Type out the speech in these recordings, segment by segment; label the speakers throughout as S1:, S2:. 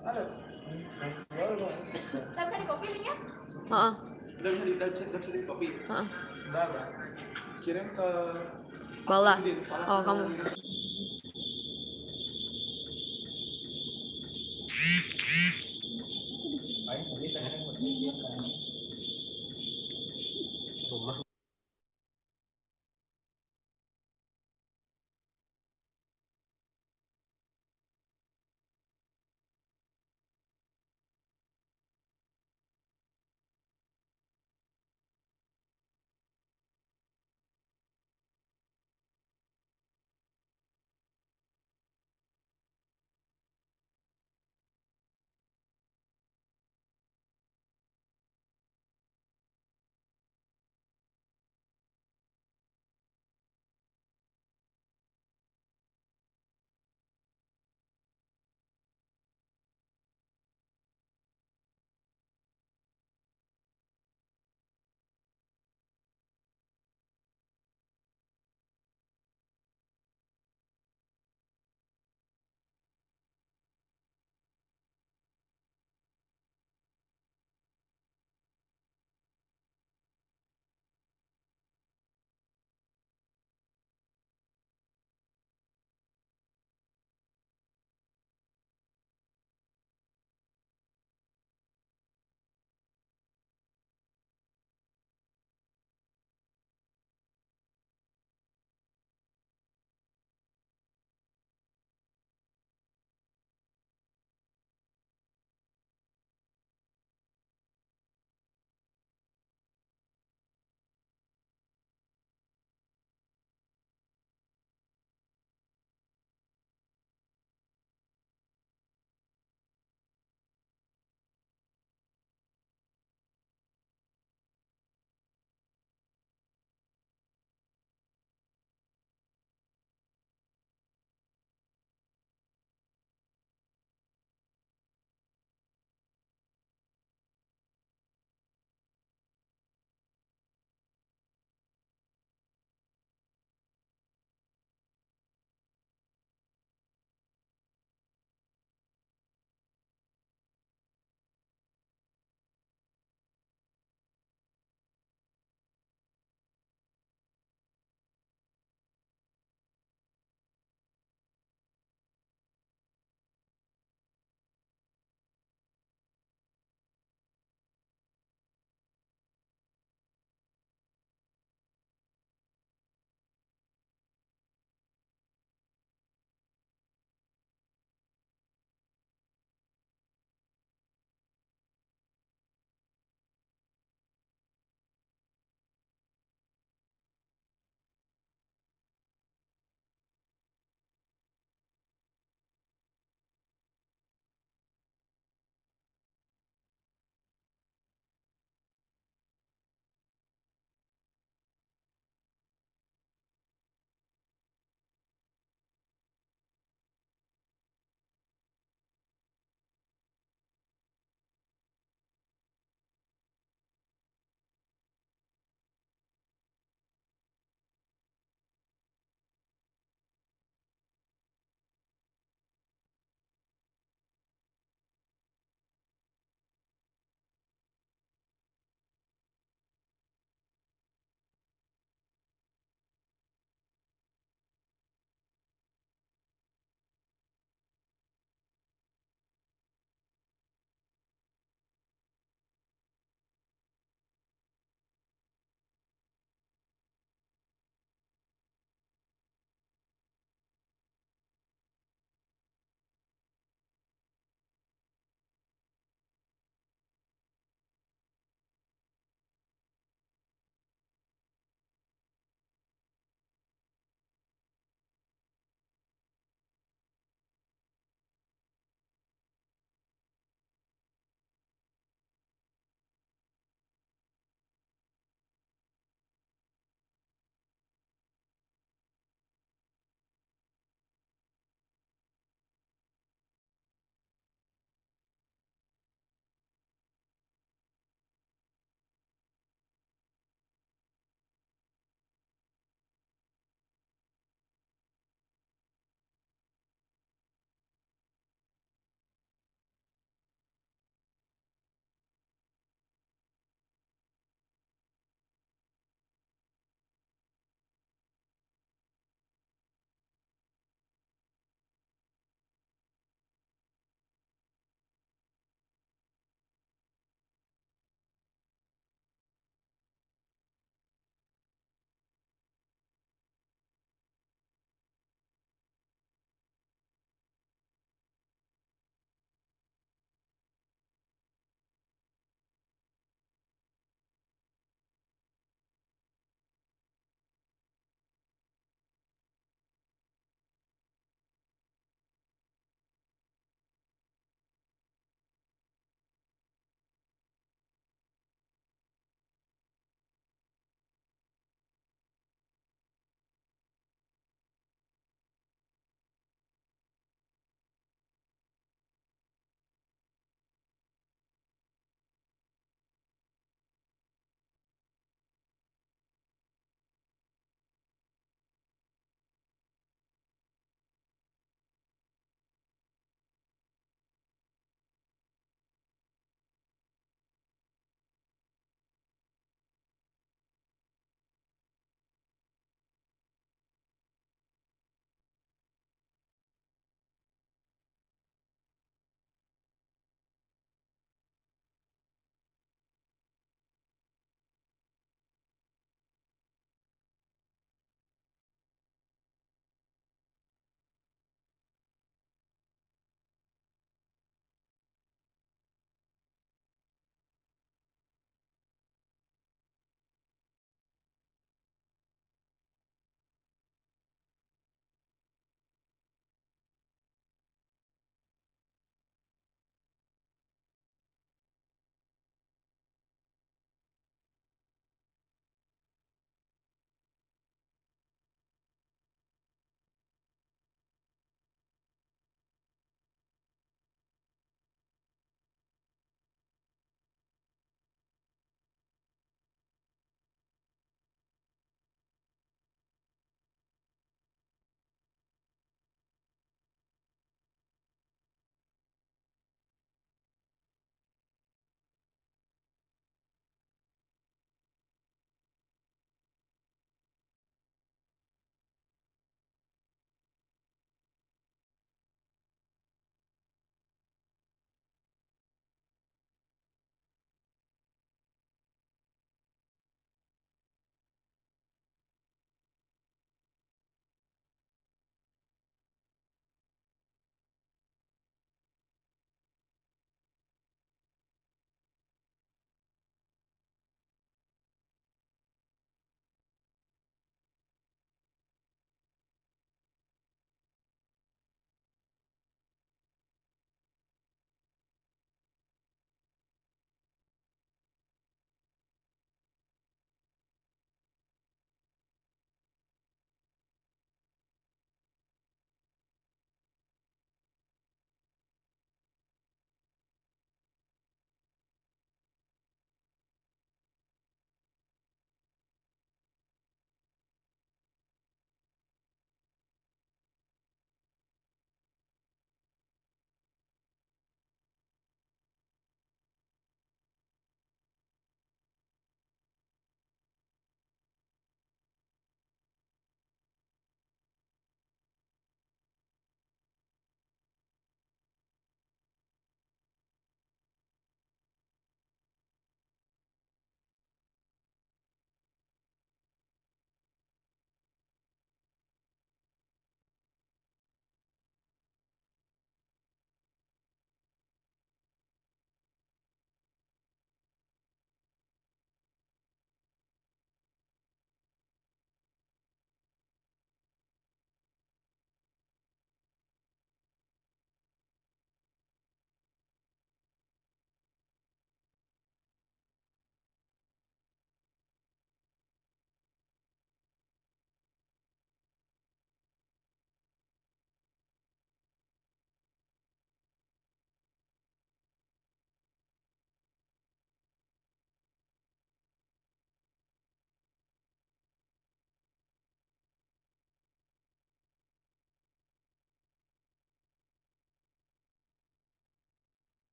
S1: Ada.
S2: Tadi tadi kopi linknya?
S3: Heeh.
S1: Udah bisa di kopi.
S3: Heeh.
S1: Udah. Kirim ke
S3: Bawah.
S1: Salah
S3: Oh, kamu.
S1: rumah.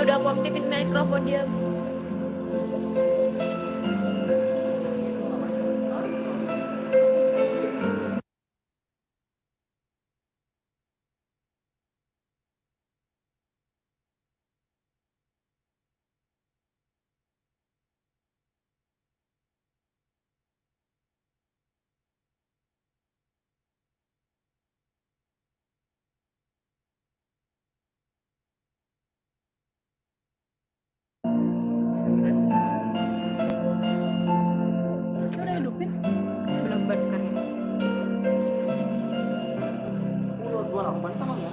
S3: udah aku aktifin mikrofon dia.
S2: Udah hidupin?
S3: Belum baru sekarang ya.
S1: 28 tanggal ya.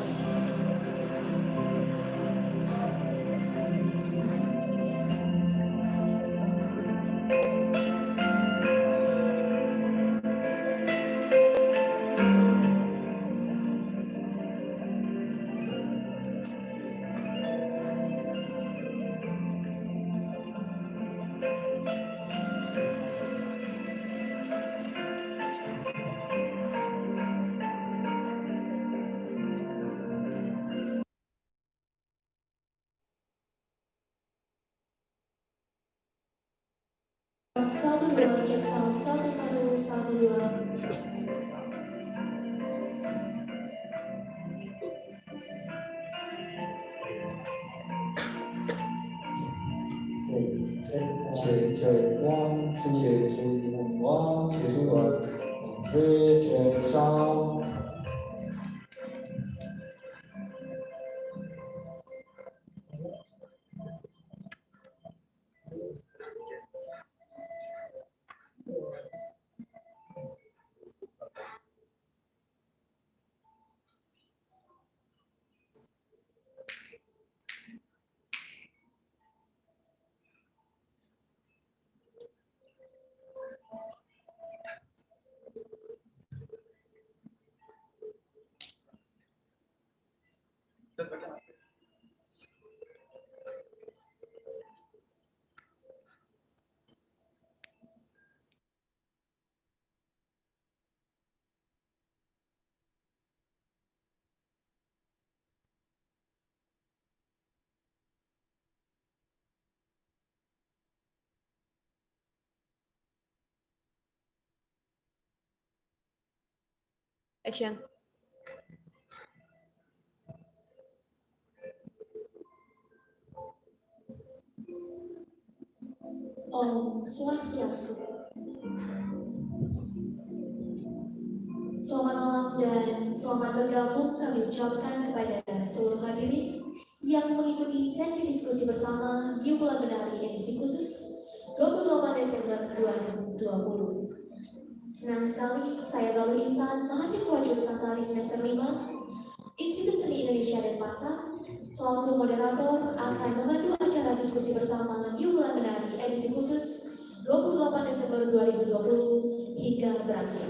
S4: Satu dua cek sound satu satu satu dua.
S5: Check, check, 1, 2, check, check, 1, 2, 3, check sound.
S3: Action.
S4: Om Swastiastu. Selamat malam dan selamat bergabung kami ucapkan kepada seluruh hadirin yang mengikuti sesi diskusi bersama New Bulan Menari edisi khusus 28 Desember 2020. Senang sekali saya Galuh Intan, mahasiswa jurusan Tari semester 5, Institut Seni Indonesia Denpasar, selaku moderator akan memandu acara diskusi bersama New Bulan Menari edisi khusus 28 Desember 2020 hingga berakhir.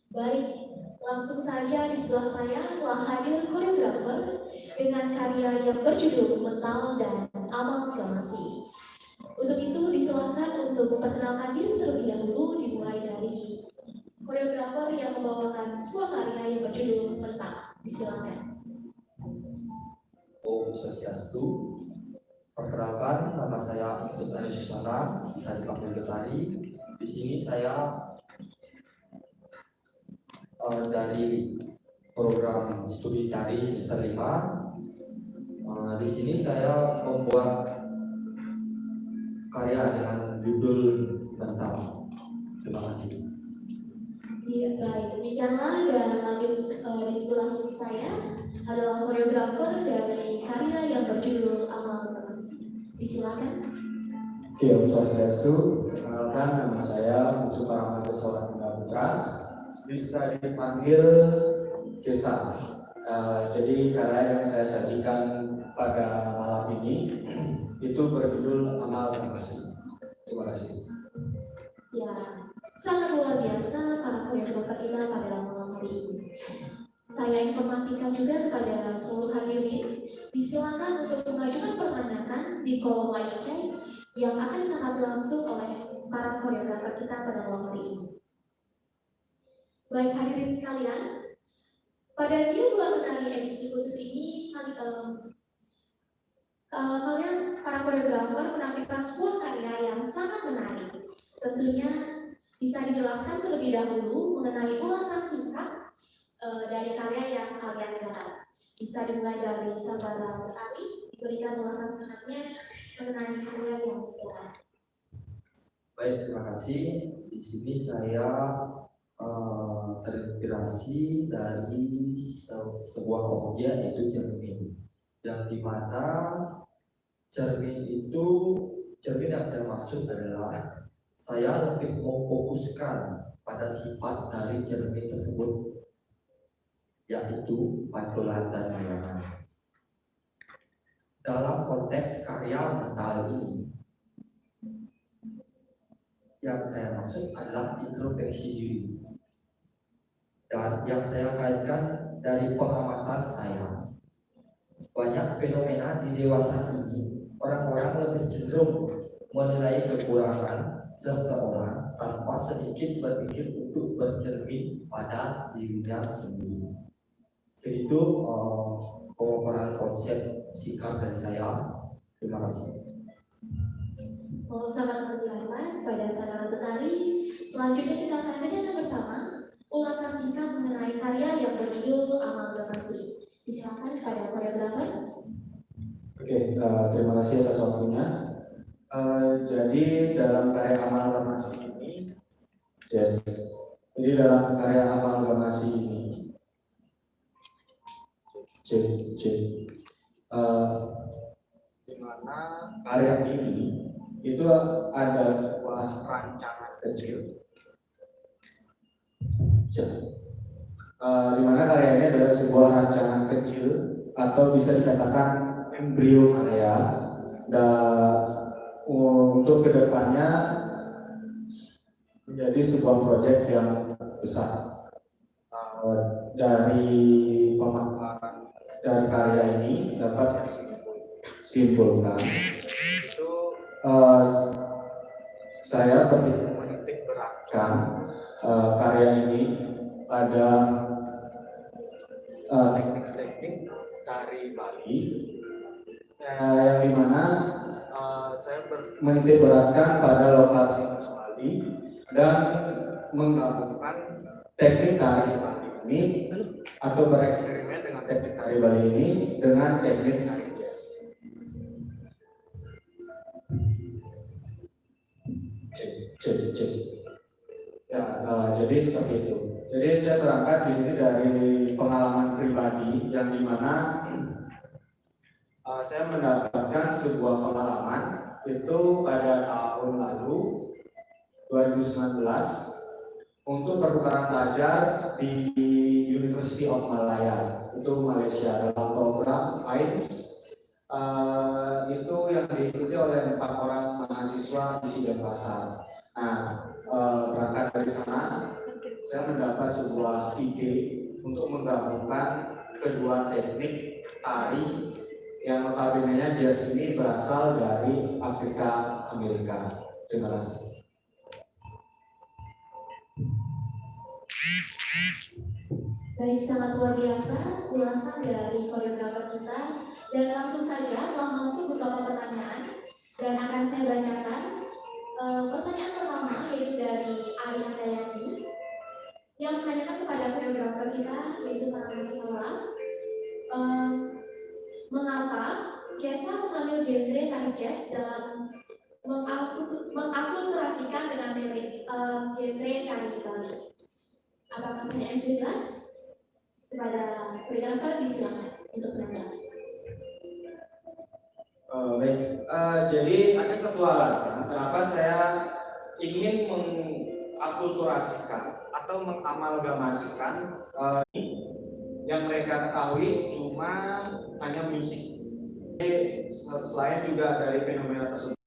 S4: Baik, langsung saja di sebelah saya telah hadir koreografer dengan karya yang berjudul Mental dan Amal Gamasi. Untuk itu disilakan untuk memperkenalkan diri terlebih dahulu, dimulai dari koreografer yang membawakan sebuah karya yang berjudul Mental. Disilakan.
S5: Om Swastiastu. Perkenalkan, nama saya Utut Ari Susana, bisa dipanggil Getari. Di sini saya dari program studi tari semester 5. Di sini saya membuat karya dengan judul Mental. Terima kasih.
S4: Iya, baik. Demikianlah dan lanjut di sebelah saya adalah koreografer dari karya yang berjudul Amal Gamasi. Disilakan.
S5: Om Swastiastu. Perkenalkan, nama saya Putu Paramata Saudara Putra. Bisa dipanggil Kesa. Jadi karya yang saya sajikan pada malam ini itu berjudul Amal Gamasi. Terima kasih.
S4: Ya, sangat luar biasa para koreografer kita pada malam hari ini. Saya informasikan juga kepada seluruh hadirin, disilakan untuk mengajukan pertanyaan di kolom live chat yang akan ditanggapi langsung oleh para koreografer kita pada malam hari ini. Baik hadirin sekalian, pada New Bulan Menari edisi khusus ini kalian para koreografer menampilkan sebuah karya yang sangat menarik. Tentunya bisa dijelaskan terlebih dahulu mengenai ulasan singkat dari karya yang kalian garap. Bisa dimulai dari Sabara Ari, diberikan ulasan singkatnya mengenai karya yang digarap.
S2: Baik, terima kasih. Di sini saya terinspirasi dari sebuah objek yaitu cermin, yang dimana cermin yang saya maksud adalah saya lebih memfokuskan pada sifat dari cermin tersebut, yaitu pantulan dan bayangan. Dalam konteks karya mental ini, yang saya maksud adalah introspeksi diri, dan yang saya kaitkan dari pengamatan saya. Banyak fenomena di dewasa ini, orang-orang lebih cenderung menilai kekurangan seseorang tanpa sedikit berpikir untuk bercermin pada dirinya sendiri. Segitu pemaparan konsep sikap dari saya. Terima kasih.
S4: Sangat luar biasa pada Sabara Tari. Selanjutnya kita akan mendengar bersama ulasan singkat mengenai karya yang berjudul Amalgamasi. Silakan kepada koreografer.
S5: Oke, terima kasih atas waktunya. Jadi dalam karya amalgamasi ini, di mana karya ini itu adalah sebuah rancangan kecil. Di mana karya ini adalah sebuah rancangan kecil atau bisa dikatakan embrio karya, dan untuk kedepannya menjadi sebuah proyek yang besar. Dari pemaparan dari karya ini dapat simpulkan itu saya menitik beratkan karya ini pada teknik-teknik dari Bali, yang dimana saya menitik beratkan pada lokal timus Bali dan menggabungkan teknik tari Bali ini atau bereksperimen dengan teknik tari Bali ini dengan teknik tari jazz. Ya, jadi seperti itu. Jadi saya berangkat di sini dari pengalaman pribadi yang dimana saya mendapatkan sebuah pengalaman itu pada tahun lalu 2019 untuk pertukaran pelajar di University of Malaya, itu Malaysia, dalam program AIMS. Itu yang diikuti oleh 4 orang mahasiswa di Sidang Pasar. Nah, berangkat dari sana, saya mendapat sebuah ide untuk menggabungkan kedua teknik tari yang notabene jazz ini berasal dari Afrika Amerika. Terima kasih.
S4: Baik, sangat luar biasa ulasan dari koreografer kita, dan langsung saja telah masuk beberapa pertanyaan dan akan saya bacakan. Pertanyaan pertama yaitu dari Ari Handayani yang menanyakan kepada koreografer kita, yaitu Paramahansa Saula, mengapa Kesa mengambil genre tari jazz dalam mengakulturasikan dengan genre tari Bali? Apakah pertanyaan sudah jelas? Kepada koreografer disilakan untuk menanggapi.
S5: Baik, jadi ada satu alasan kenapa saya ingin mengakulturasikan atau mengamalgamasikan yang mereka ketahui cuma hanya musik. Selain juga dari fenomena tersebut,